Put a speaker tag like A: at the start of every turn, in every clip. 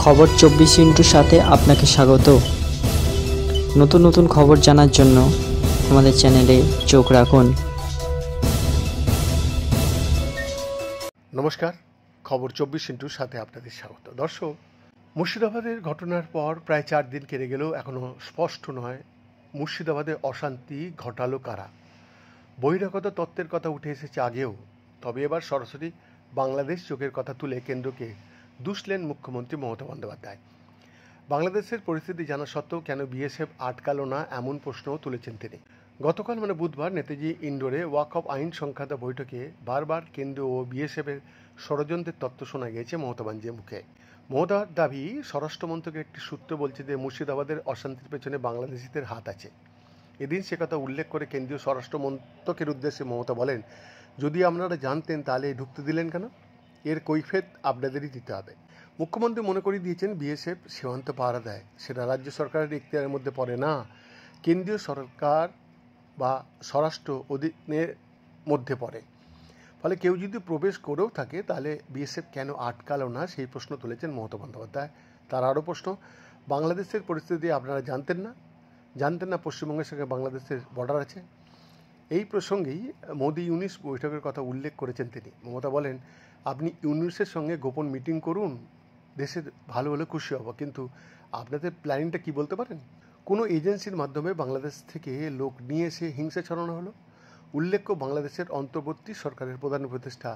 A: খবর 24 সাথে আপনাকে স্বাগত। নতুন নতুন খবর জানার জন্য আমাদের চ্যানেলে চোখ রাখুন।
B: নমস্কার, খবর 24 সাথে আপনাদের স্বাগত। দর্শক, মুর্শিদাবাদের ঘটনার পর প্রায় 4 দিন কেটে গেলেও এখনও স্পষ্ট নয় মুর্শিদাবাদে অশান্তি ঘটালো কারা। বহিরাগত তত্ত্বের কথা উঠে এসেছে আগেও, তবে এবার সরাসরি বাংলাদেশ চোখের কথা তুলে কেন্দ্রকে দুষলেন মুখ্যমন্ত্রী মমতা বন্দ্যোপাধ্যায়। বাংলাদেশের পরিস্থিতি জানা সত্ত্বেও কেন বিএসএফ আটকালো না এমন প্রশ্নও তুলেছেন তিনি। গতকাল বুধবার নেতাজি ইন্ডোরে ওয়াকফ আইন সংক্রান্ত বৈঠকে বারবার কেন্দ্র ও বিএসএফের ষড়যন্ত্রের তত্ত্ব শোনা গিয়েছে মমতা ব্যানার্জির মুখে। মমতার দাবি, স্বরাষ্ট্র মন্ত্রকের একটি সূত্র বলছে যে মুর্শিদাবাদের অশান্তির পেছনে বাংলাদেশিদের হাত আছে। এদিন সে কথা উল্লেখ করে কেন্দ্রীয় স্বরাষ্ট্র মন্ত্রকের উদ্দেশ্যে মমতা বলেন, যদি আপনারা জানতেন তাহলে ঢুকতে দিলেন কেন? এর কৈফিয়ত আপনাদেরই দিতে হবে। মুখ্যমন্ত্রী মনে করিয়ে দিয়েছেন, বিএসএফ সীমান্ত পাহারা দেয়, সেটা রাজ্য সরকারের ইখতিয়ারের মধ্যে পড়ে না, কেন্দ্রীয় সরকার বা স্বরাষ্ট্র অধীনের মধ্যে পড়ে। ফলে কেউ যদি প্রবেশ করেও থাকে তাহলে বিএসএফ কেন আটকালো না সেই প্রশ্ন তুলেছেন মমতা বন্দ্যোপাধ্যায়। তার আরও প্রশ্ন, বাংলাদেশের পরিস্থিতি আপনারা জানতেন না পশ্চিমবঙ্গের সঙ্গে বাংলাদেশের বর্ডার আছে? এই প্রসঙ্গেই মোদি ইউনিস বৈঠকের কথা উল্লেখ করেছেন তিনি। মমতা বলেন, আপনি ইউনিসের সঙ্গে গোপন মিটিং করুন, দেশের ভালো হলে খুশি হব, কিন্তু আপনাদের প্ল্যানিংটা কি বলতে পারেন? কোনো এজেন্সির মাধ্যমে বাংলাদেশ থেকে লোক নিয়ে এসে হিংসা ছড়ানো হলো। উল্লেখ্য, বাংলাদেশের অন্তর্বর্তী সরকারের প্রধান উপদেষ্টা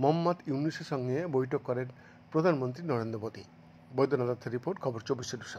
B: মোহাম্মদ ইউনুসের সঙ্গে বৈঠক করেন প্রধানমন্ত্রী নরেন্দ্র মোদী। বৈদ্যনাথের রিপোর্ট, খবর 24।